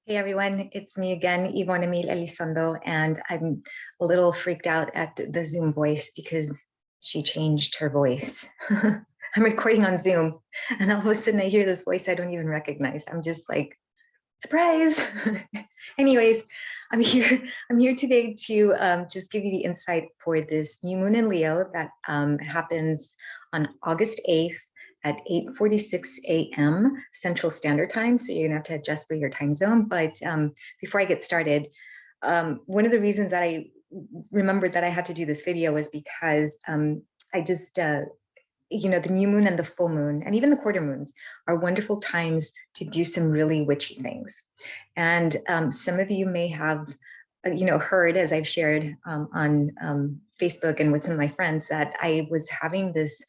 Hey everyone, it's me again, Yvonne Emil Elizondo, and I'm a little freaked out at the Zoom voice because she changed her voice. I'm recording on Zoom, and all of a sudden I hear this voice I don't even recognize. I'm just like, surprise. Anyways, I'm here today to just give you the insight for this new moon in Leo that happens on August 8th at 8:46 a.m. Central Standard Time. So you're gonna have to adjust for your time zone. But before I get started, one of the reasons that I remembered that I had to do this video is because I just the new moon and the full moon and even the quarter moons are wonderful times to do some really witchy things. And some of you may have heard, as I've shared on Facebook and with some of my friends, that I was having this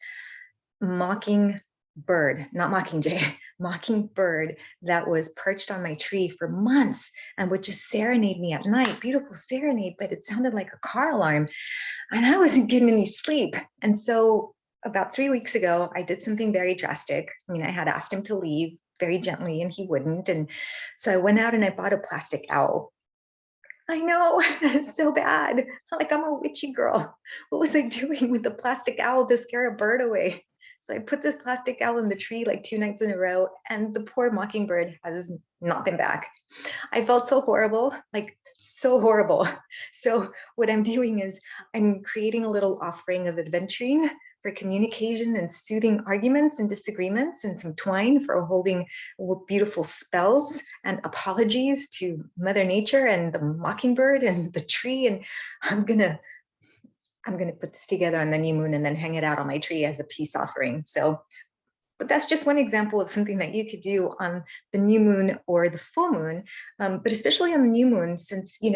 mocking bird, not mockingjay, mocking bird that was perched on my tree for months and would just serenade me at night. Beautiful serenade, but it sounded like a car alarm and I wasn't getting any sleep. And so about 3 weeks ago, I did something very drastic. I mean, I had asked him to leave very gently and he wouldn't. And so I went out and I bought a plastic owl. I know, it's so bad. Like I'm a witchy girl. What was I doing with the plastic owl to scare a bird away? So I put this plastic owl in the tree like 2 nights in a row, and the poor mockingbird has not been back. I felt so horrible, like so horrible. So what I'm doing is I'm creating a little offering of aventurine for communication and soothing arguments and disagreements, and some twine for holding beautiful spells and apologies to Mother Nature and the mockingbird and the tree. And I'm gonna put this together on the new moon and then hang it out on my tree as a peace offering. So, but that's just one example of something that you could do on the new moon or the full moon, but especially on the new moon, since the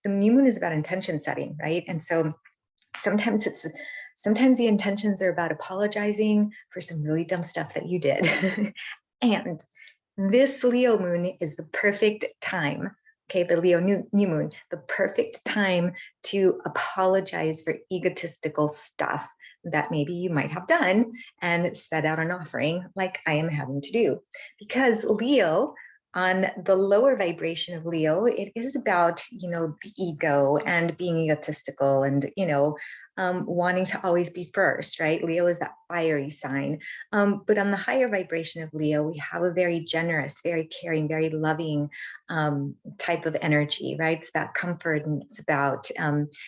new moon is about intention setting, right? And so sometimes the intentions are about apologizing for some really dumb stuff that you did. And this Leo moon is the perfect time. Okay, the Leo new moon, the perfect time to apologize for egotistical stuff that maybe you might have done and set out an offering like I am having to do. Because Leo, on the lower vibration of Leo, it is about, the ego and being egotistical and, wanting to always be first, right? Leo is that fiery sign. But on the higher vibration of Leo, we have a very generous, very caring, very loving type of energy, right? It's about comfort, and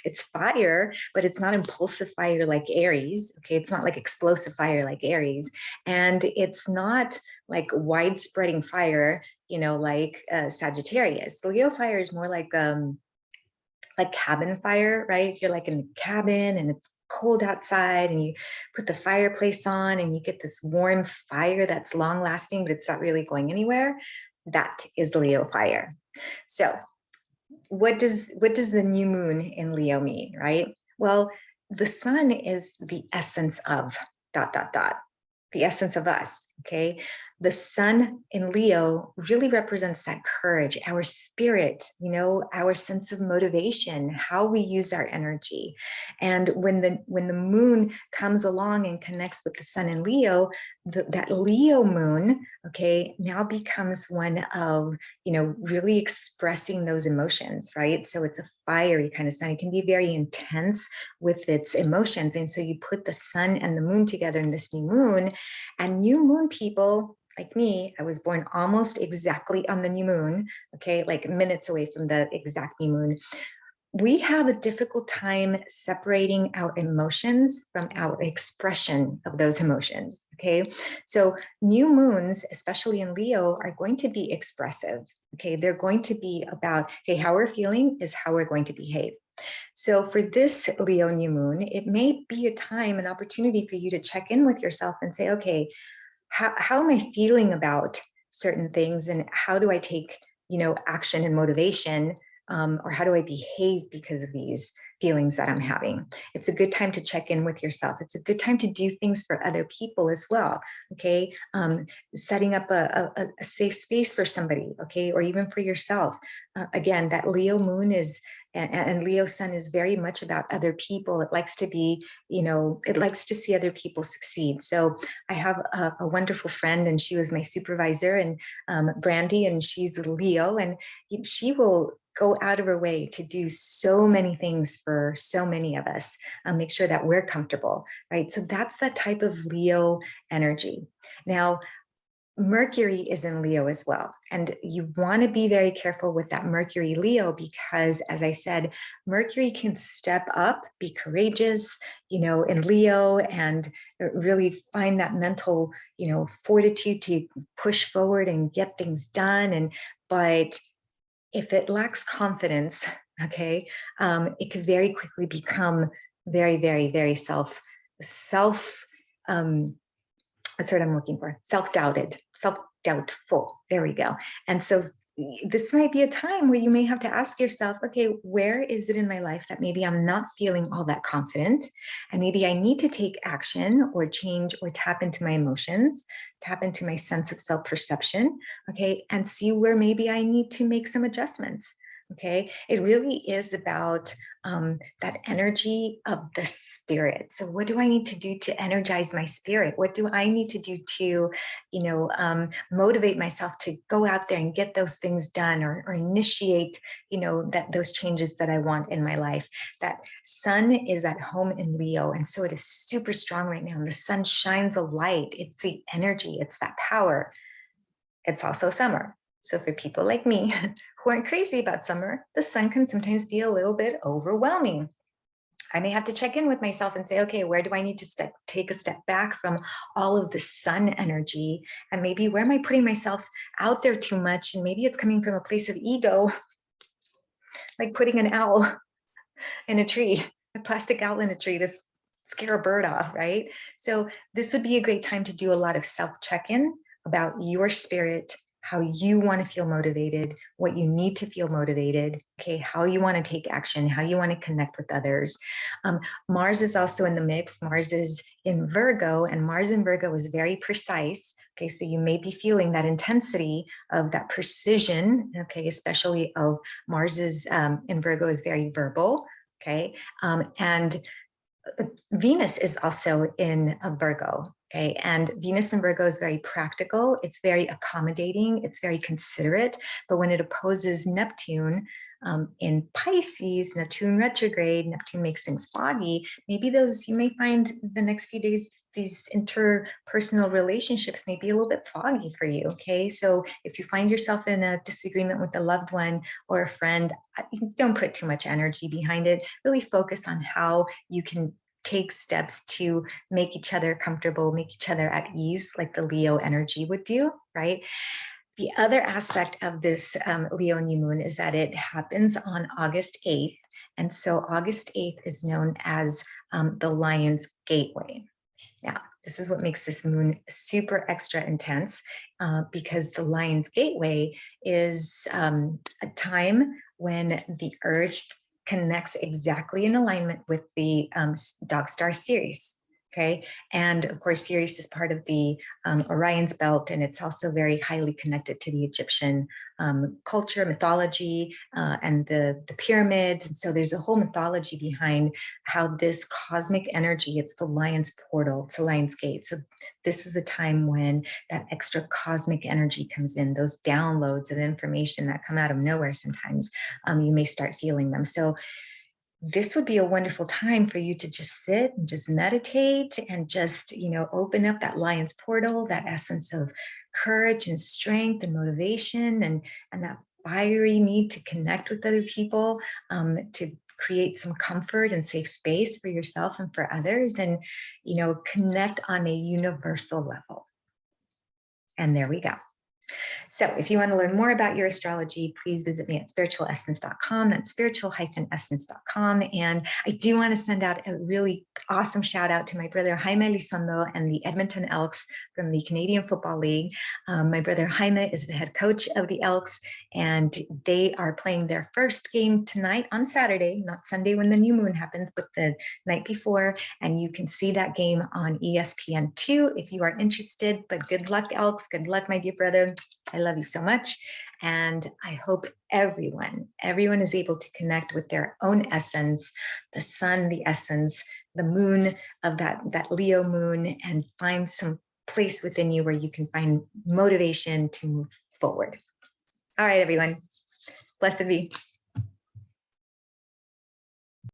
it's fire, but it's not impulsive fire like Aries. Okay, it's not like explosive fire like Aries, and it's not like widespreading fire, like Sagittarius. Leo fire is more like cabin fire, right? If you're like in a cabin and it's cold outside and you put the fireplace on and you get this warm fire that's long lasting, but it's not really going anywhere. That is Leo fire. So what does the new moon in Leo mean, right? Well, the sun is the essence of ... the essence of us, okay? The sun in Leo really represents that courage, our spirit, our sense of motivation, how we use our energy. And when the moon comes along and connects with the sun in Leo, that Leo moon, okay, now becomes one of, really expressing those emotions, right? So it's a fiery kind of sun. It can be very intense with its emotions. And so you put the sun and the moon together in this new moon, and new moon people like me, I was born almost exactly on the new moon, okay, like minutes away from the exact new moon. We have a difficult time separating our emotions from our expression of those emotions, okay? So new moons, especially in Leo, are going to be expressive, okay? They're going to be about, hey, how we're feeling is how we're going to behave. So for this Leo new moon, it may be a time, an opportunity for you to check in with yourself and say, okay, how am I feeling about certain things, and how do I take, action and motivation, or how do I behave because of these feelings that I'm having? It's a good time to check in with yourself. It's a good time to do things for other people as well. Okay, setting up a safe space for somebody. Okay, or even for yourself. Again, that Leo moon is And Leo sun is very much about other people. It likes to be, it likes to see other people succeed. So I have a wonderful friend, and she was my supervisor, and Brandy, and she's a Leo, and she will go out of her way to do so many things for so many of us, make sure that we're comfortable, right? So that's that type of Leo energy. Now, Mercury is in Leo as well. And you want to be very careful with that Mercury Leo, because as I said, Mercury can step up, be courageous, in Leo, and really find that mental, fortitude to push forward and get things done. But if it lacks confidence, okay, it could very quickly become very, very, very that's what I'm looking for. Self-doubtful. There we go. And so this might be a time where you may have to ask yourself, okay, where is it in my life that maybe I'm not feeling all that confident? And maybe I need to take action or change or tap into my emotions, tap into my sense of self-perception, okay, and see where maybe I need to make some adjustments. Okay, it really is about that energy of the spirit. So what do I need to do to energize my spirit? What do I need to do to, motivate myself to go out there and get those things done, or initiate, those changes that I want in my life? That sun is at home in Leo. And so it is super strong right now. And the sun shines a light. It's the energy, it's that power. It's also summer. So for people like me who aren't crazy about summer, the sun can sometimes be a little bit overwhelming. I may have to check in with myself and say, okay, where do I need to take a step back from all of the sun energy? And maybe where am I putting myself out there too much? And maybe it's coming from a place of ego, like putting an owl in a tree, a plastic owl in a tree to scare a bird off, right? So this would be a great time to do a lot of self-check-in about your spirit, how you want to feel motivated, what you need to feel motivated, okay, how you want to take action, how you want to connect with others. Mars is also in the mix. Mars is in Virgo, and Mars in Virgo is very precise. Okay, so you may be feeling that intensity of that precision, okay, especially of Mars's in Virgo is very verbal, okay, and Venus is also in a Virgo, okay? And Venus in Virgo is very practical. It's very accommodating. It's very considerate. But when it opposes Neptune in Pisces, Neptune retrograde, Neptune makes things foggy. Maybe you may find the next few days, these interpersonal relationships may be a little bit foggy for you, okay? So if you find yourself in a disagreement with a loved one or a friend, don't put too much energy behind it. Really focus on how you can take steps to make each other comfortable, make each other at ease, like the Leo energy would do, right? The other aspect of this Leo new moon is that it happens on August 8th. And so August 8th is known as the Lion's Gateway. Now, this is what makes this moon super extra intense, because the Lion's Gateway is a time when the Earth connects exactly in alignment with the dog star Sirius. Okay, and of course, Sirius is part of the Orion's belt, and it's also very highly connected to the Egyptian culture, mythology, and the pyramids. And so there's a whole mythology behind how this cosmic energy, it's the lion's portal, it's the lion's gate. So this is a time when that extra cosmic energy comes in, those downloads of information that come out of nowhere sometimes, you may start feeling them. So this would be a wonderful time for you to just sit and just meditate and just, open up that lion's portal, that essence of courage and strength and motivation, and that fiery need to connect with other people, to create some comfort and safe space for yourself and for others, and, connect on a universal level. And there we go. So if you want to learn more about your astrology, please visit me at spiritualessence.com. That's spiritual-essence.com. And I do want to send out a really awesome shout out to my brother Jaime Elizondo and the Edmonton Elks from the Canadian Football League. My brother Jaime is the head coach of the Elks, and they are playing their first game tonight on Saturday, not Sunday when the new moon happens, but the night before. And you can see that game on ESPN2 if you are interested. But good luck, Elks. Good luck, my dear brother. I love you so much. And I hope everyone is able to connect with their own essence, the sun, the essence, the moon of that Leo moon, and find some place within you where you can find motivation to move forward. All right, everyone. Blessed be.